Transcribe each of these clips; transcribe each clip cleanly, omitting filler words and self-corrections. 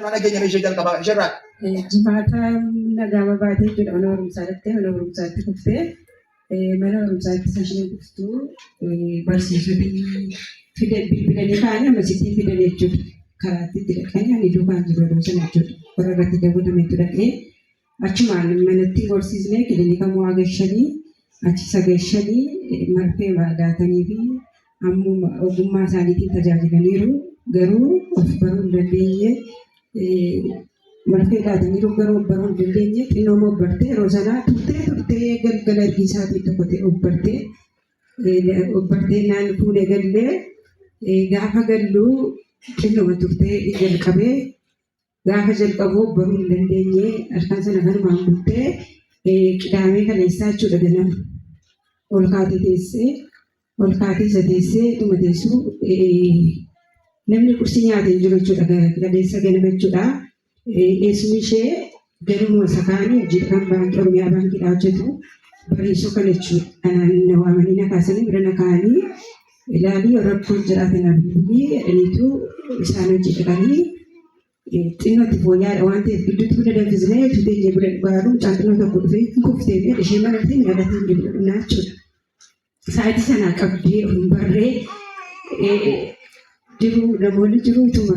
Mana ganya meja jalan kabak syarat. Jemaata nagama baatee jedha mana barumsaatti kuftee mana barumsaatti sashiin kuftu barsiisoti fidanii kaanii ammasitti fidan jechuudha. Karaatti itti dhaqanii ani duukaan jiru yeroo sana jechuudha. Warra irratti dabalame dhaqee achumaan manatti horsiisnee kilinika mo'aa gashanii achi sagashanii marfee baadhatanii fi ammuma ogummaa isaaniitiin tajaajilaniiru garuu of baruu hin dandeenye. Marfee laatanii garuu baruu hin dandeenye xinnoo obbartee yeroo sanaa turtee galgala ergiisaatii tokko ta'e obbartee naan fuunee gallee gaafa galluu xinnoo turtee jalqabee gaafa jalqabuu baruu hin dandeenye harkaan sana kanumaan bultee qidaamee kaleessaa jechuudha ganama ol kaatee isa teessee dhuma teessuu namni qursii nyaatee jiru jechuudha kaleessa ganama jechuudha. Eessuun ishee galuma sakaanii hojii kan baankii Oromiyaa baankiidhaa hojjetu bareessuu kan jechuudha. Kanaan waamanii na kaasanii bira na kaa'anii ilaalii rakkoon jiraatan abdii jedhaniitu isaan hojjetanii xinnootti fooyya'aadha waan ta'eef gidduutti bira danfisnee tuutee bira baaruu caanxiloo tokko dhufee kuftee fi ishee malatee yaadatiin deebi'udha jechuudha. Sa'aatii sanaa qabdee hin barree jiru namoonni jiru ituma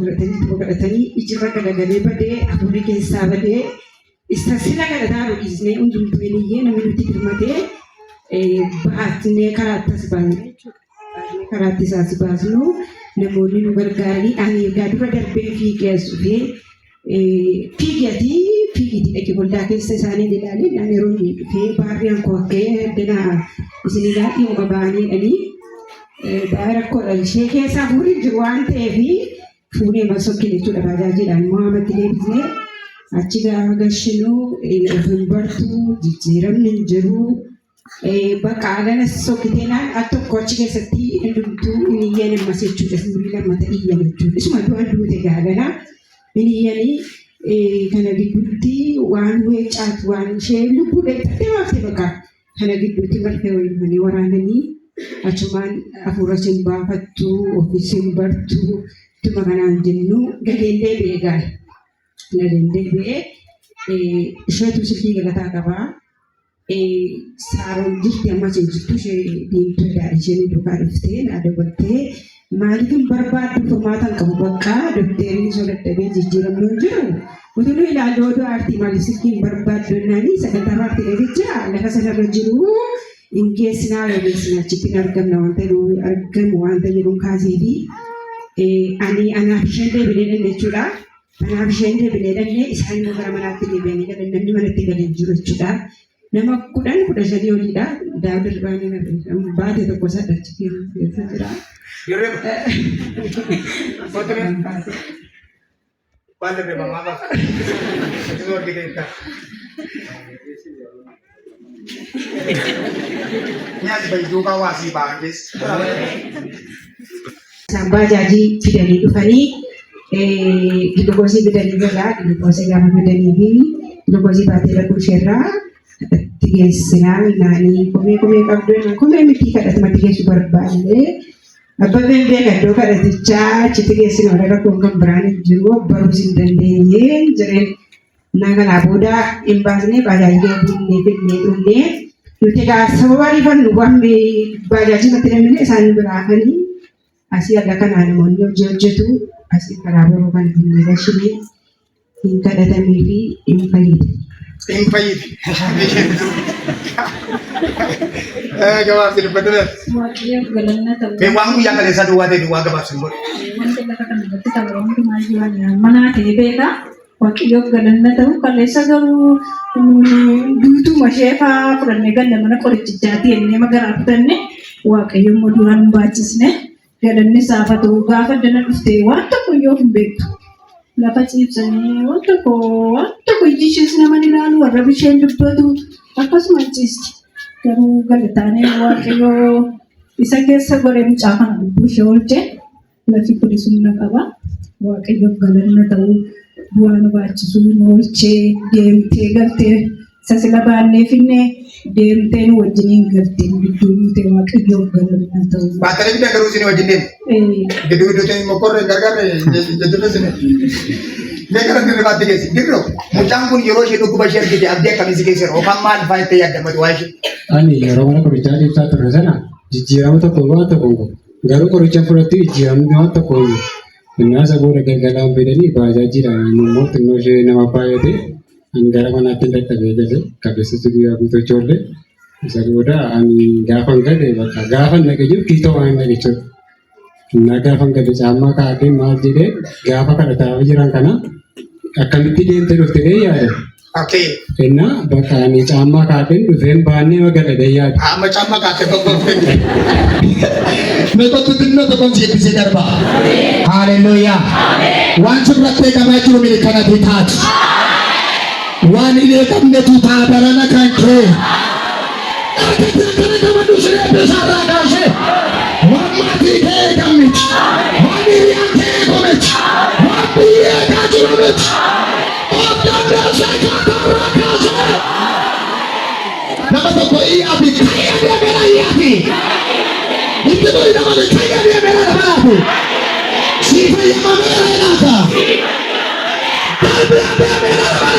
godhatanii ijirra galagalee badee afurii keessaa badee isa sila galataa roqisnee hundumtuu iniyyee namni nuti birmatee baatnee karaatti as baasnee jechuudha. Karaatti isaas baasnu namoonni nu gargaaranii ani egaa dura darbee fiigee as dhufee fiigitii dhaqee goldaa keessa isaanii ilaalee naan yeroo inni dhufee baarriyaan koo akka danaa isin ilaalii uuma ba'anii dhanii rakkoodha ishee keessaa fuudhee jiru waan ta'eef fuunee masookin jechuudha tajaajilaan Muhammad deebisnee achi gaafa gashinuu of hin bartuu jijjiiramni hin jiru bakka alana sokkiteenaan al tokko achi keessatti hundumtuu iniyyaan ammas jechuudha fuudhee lammata iyyan jechuudha isuma du'an duute gaalana iniyyanii kana gidduutti waan weecaatu waan ishee lubbuu dheettattee baafte bakka kana gidduutti marfee waliin waraananii achumaan hafuura isin baafattu ofiisin bartu tuma kanaan jennu gadeen deebi'ee gaala. Gadeen deebi'ee isheetu silkii galataa qabaa. Saaroon jirti ammas hin jirtu ishee diimtuudha isheen duukaa dhuftee naa dabaltee maaliifin barbaaddu furmaatan qabu bakka dokteeriin osoo dadhabee jijjiiramnu hin jiru. Utuu ilaaluu oduu aartii maaliif silkiin barbaaddu naanii sagantaa aartii dheedicha lafa sanarra jiru. Ingeessinaa yookiin achitti argamna wanta argamu wanta jedhuun kaasee fi anaaf isheen deebilee jechuudha. Anaaf isheen deebilee dhannee isaan immoo gara manaatti deebi'anii galan namni manatti galee jiru jechuudha. Nama 10-13 oliidha. Daawud Irbaanii baate tokko saddeetti keessa jira. Baate beekamaa baate. Isin warri keessa. Nyaati baay'ee hawaasii baaftes. Isaan bajaajii fidanii dhufanii gilukoosii fidanii jirraa gilukoosii gaafa fidanii fi gilukoosii baatee rakkoo isheerraa itti geessinaa naanii komee qabdu komee miti kadhatumatti geessu barbaanne abbabeen beeka iddoo kadhatichaa achitti geessina warra rakkoon kan biraan hin jiru baruus hin dandeenye jireen nagalaa booda hin baasnee bajaajii fidnee dhufnee nuti egaa sababa ariifannu waamne bajaajii matti namni isaan biraafanii asii akka kanaa namoonni hojii hojjetu asii karaa boroo kan hin gashinee hin kadhatamee fi hin fayyadu. Hin fayyadu. Gabaabsi dubbatuudhaan. Waaqayyoon galanna ta'u. Waan guyyaa kaleessaa duwwaa ta'e duwwaa gabaabsi godhe. Wanti lafa kanarratti ta'u hundumaa jiran manaa ta'e beekaa. Waaqayyoon galanna ta'u kaleessa garuu duutuma ishee fa'aa fudhannee galla mana qorichichaatti ennee magaraa fudhanne waaqayyoon duraan baachisne galanni saafa ta'u gaafa dana dhuftee waan tokko yoo hin beektu. Lafa ciibsanii waan tokko ijjiishis nama ilaalu warra bisheen dubbatu akkasuma ciisti. Garuu galataanee waaqayyoo isa keessa godhee mucaa kana lubbuu ishee oolchee lafi kunis humna qaba. Waaqayyoof galanna ta'uu bu'aa nu baachisuu nu oolchee deemtee galtee sasila baannee finne deemtee nu wajjiniin galtee gidduu nuti waaqayyoof galanna ta'uu. Baatanii bidda garuu isin wajjin deemu. Gidduu ta'e immoo qorree gargaaree jajjabee isin. Mereka nanti dekat tiga sih. Gitu. Mucang pun jero sih tuh kubah share gitu. Abdi kami sih keser. Okam mal fight ya dapat wajib. Ani orang orang kerja di satu sana. Jijjiiramu tokko waan tokko garuu qoricha fudhatti jijjiiramu waan tokko innaa isa booda galgalaan fedhanii baajaajiidhaan immoo xinnoo ishee nama baay'ate ani gara manaatti dadhabee gale qabeessatti guyyaa guutuu ijoollee isa booda ani gaafan gale bakka gaafan naqe jiru kiitoo waan naqe jechuudha. Innaa gaafan gale caammaa kaa'atee maal jedhee gaafa kana taa'aa jiran kana akkamitti deemtee dhuftee yaada. Oke. Innaa bakka ani caammaa kaa'atee dhufeen baannee magaladee yaada. Macam apa kata kau? Mereka tu tinno tu kunci bisa darba. Haleluya. Wan seberat kami cuma milik karena ditat. Wan ini kami tu tabarana kanke. Karena kami manusia besar kasih. Wan mati kami. Wan ini yang kami. Wan dia kami. Orang rasa kata kasih. Nama toko iya kaya dia merah iya ni. Itu tu nama kaya dia merah apa? Siapa yang merah naka? Tapi dia merah apa?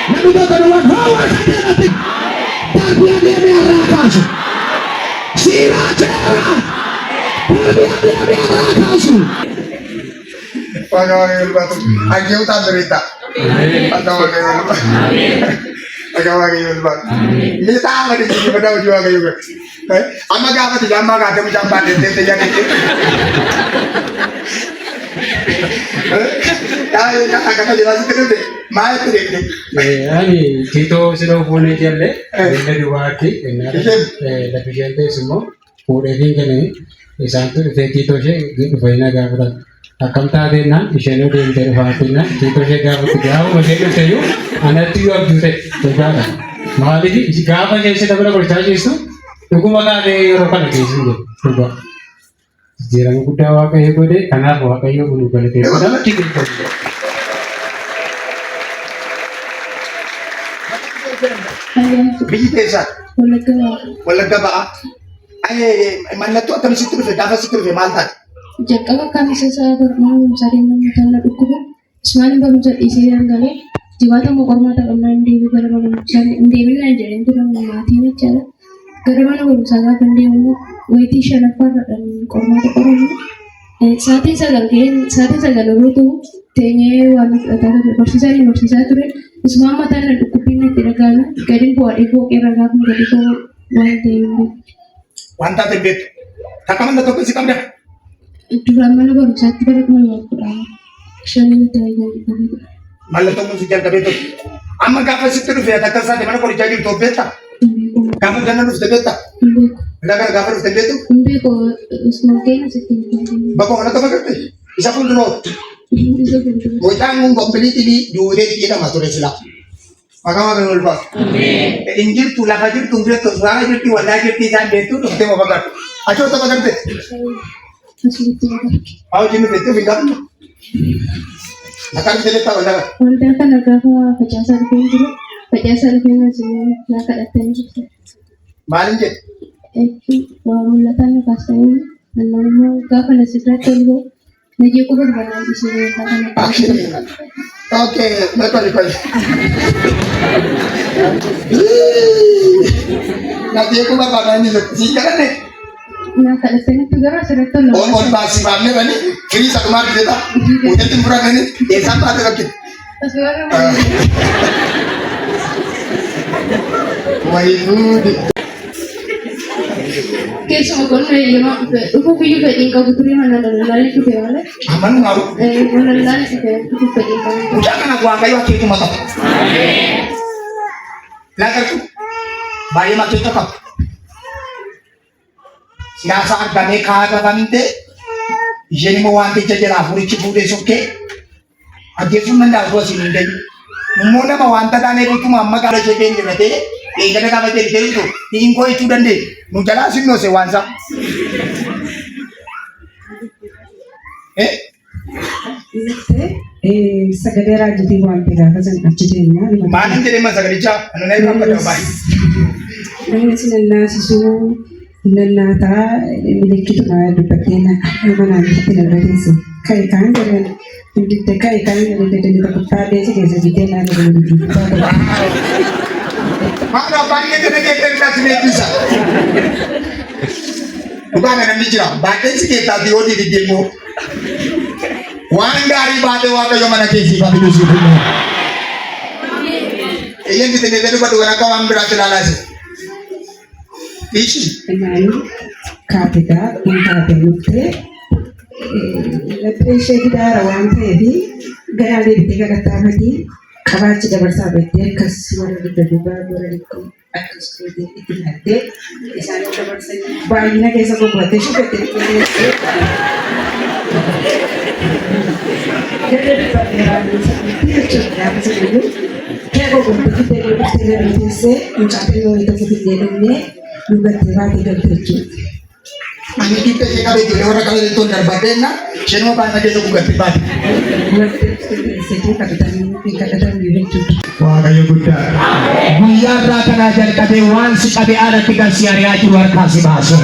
Nabi tu kedua bawa saja nanti. Tapi dia merah apa? Si raja. Tapi dia merah apa? Pagawai batu. Aja utan cerita. Pagawai batu. Pagawai batu. Ini tahu ni jadi pada ujung agak juga. Amma apa tu jamma kata macam apa ni jadi. Ya, agak jelas itu deh. Mai tu deh. Ani kiitoo sila fuunee jallee inni duwwaatti lafi jallee immoo fuudhee fiiganii isaantu dhufee kiitoo ishee dhufeena gaafatan akkam taateenaan isheen deemtee dhufaatinaan kiitoo ishee gaafatti gaafuma ishee dhufteeyyuu anatti yoo abjuu ta'e dhugaadha. Maaliif gaafa keessa dabala qorichaa jirtu dhuguma taatee yeroo kana keessu jedhu dhugaa. Jijjiirama guddaa waaqayyo godhe kanaaf waaqayyo kun galateeffadha. Biji desa. Walaga ba'a. Mallattoo akkamitti dhufe gaafa sitti dhufe maal taate? Jalqaba kan isa barbaadu sadiin namoota dhukkuba Ismaan barumsa dhiisee dangalee jibaata moo qormaata qabnaa hin deebi'u gara mana barumsaa hin deebiin jedheen tura maatiin jechaadha. Gara mana barumsaa gaafa hin deemu wayitii shanaffaarradhaan qormaata qoramu. Sa'aatiin sagal yeroo ta'u teenyee waan fudhataa ture barsiisaa ture. Ismaan mataan dhukkubbiin itti dhaga'ame gadi bu'aadhee booqee ragaa kun gadi bu'u waan ta'e hin beeku. Wanta ta'e beektu. Takka mana tokko si qabda. Duraan mana barumsaatti bara 2015 ta'ee Mallattoo kun si jalqabee ture. Amma gaafa sitti dhufe takka isaati mana qorichaa jirtu beektaa? Gaafa ganna dhufte beektaa? Laga gaafa dhufte beektu? Ismookeen asitti hin Bakka kana tokko garte isa fuulduroo. Bocaan kun kompiiliitii duudee jedhama ture sila. Maqaa maqaan ulfaa. Injirtu lafa jirtu jirtu suuraa jirti waldaa jirti isaan beektu dhuftee moo fakkaatu. Achoo tokko garte. Haa jinni beektu fi gaafa. Akan kita tahu dah. Wanta kana gaafa facaasaa dhufeen jiru facaasaa dhufeen asii naa kadhatanii jirtu. Maalin jedhe? Waa mul'ataan na kaastanii naannoo gaafa nasirratti olboo najee quba barbaadaan ishee kana. Oke, betul. Nanti aku bakal nanya sih kan nih. Naa kadhatanii tu gara asirratti olboo. Oh, masih ramai kan nih? Ini satu mati kita. Udah timburan kan nih? Sampai ada lagi. Wah itu. Keessuma kun dhufu biyyu fedhiin qabu ture mana daldalaa dhufe malee. Aman ngaruh. Mana daldalaa dhufe fedhiin qabu. Jangan aku angkat waktu itu mata. Lagar tu, bayi mati itu kap. Siasa agame kaya kami te, jadi mau wanti jadi lapuri cipu desoke. Aja tu nanda aku sini deh. Muna mau wanta tane itu mama kalau jadi ni nanti. Jangan kau jadi itu, ingin kau itu dan deh. Nujala sih no sewansa. Sagalee raajii waan ta'eef akkasuma achi deemnaa. Mana jadi masa kerja, anu naik apa dah bayi. Namni sinannaa nannaataa milikkituma dubbattee nama naannootti dabalatee kai kan dengan di kai kan dari tempat desa desa di desa di Mana banyak kena kita kasih bisa. Bukan yang bicara, bagai sih kita diodi di demo. Wangari bate wate yang mana kesi bate itu sih. Yang kita jadi batu orang kawan berarti lalas. Isi. Kenal kapita untuk terute. Lepas kita rawan tadi, gaya dari tiga kata tadi. Kabar cita bersabet ya kasuara di kedua berliku atas kode itu nanti misalnya kabar saya bayinya kayak saya buat itu betul jadi pada itu cerita sebelum kayak gue bentuk dari dari desa mencapai itu kebijakannya juga tiba-tiba terjun. Ani kita sih kalau itu orang kalau itu terbadena, semua apa aja itu bukan tiba. Wah kayu Buddha. Biar rakan ajar kadewan si kade ada tiga siari luar kasih bahasa.